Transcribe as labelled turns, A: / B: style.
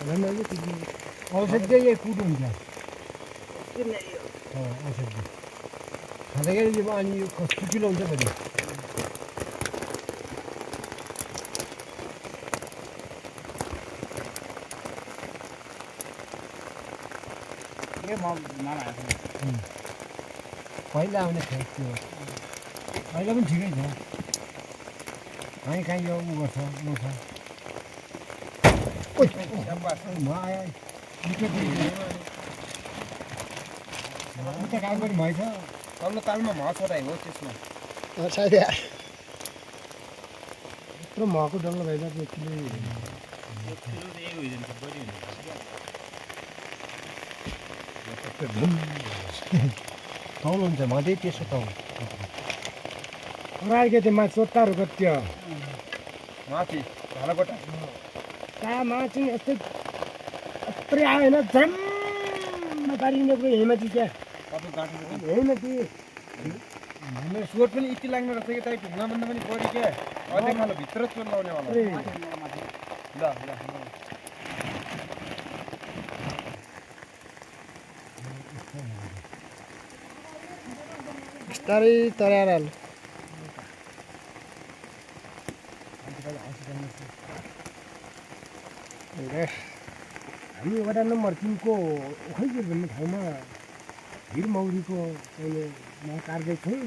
A: औषधी यही कुट हुन्छ औषधी खाँदाखेरि जब अनि यो सुकिलो हुन्छ फेरि पहिला आउने थियो त्यो अहिले पनि ठिकै छ कहीँ कहीँ यो उ गर्छ उँछ आयो उता काम पनि भएछ
B: तल्लो तालमा मह छोडाइ हो त्यसमा
C: सायद यत्रो महको डल्लो भएछ
A: तौल हुन्छ मधे त्यसो तौल
C: राखेको त्यो माथि सोत्ताहरू कति
B: माथि भालाकोटा
C: कहाँ माथि यस्तै यत्रै आयो होइन झ्याम्म पारिने पुरै हेमाथि क्या हेमाथि
B: मेरो स्वर पनि यति लाग्ने रहेछ कि तपाईँ ढुङ्गाभन्दा पनि बढी क्या अझै खालो भित्र चोर लाउनेवाला ल ल
C: बिस्तारै तराएर हाल्नु हामी वडा नम्बर 3 को ओखैपुर भन्ने ठाउँमा हिरमौरीको कार्य थियो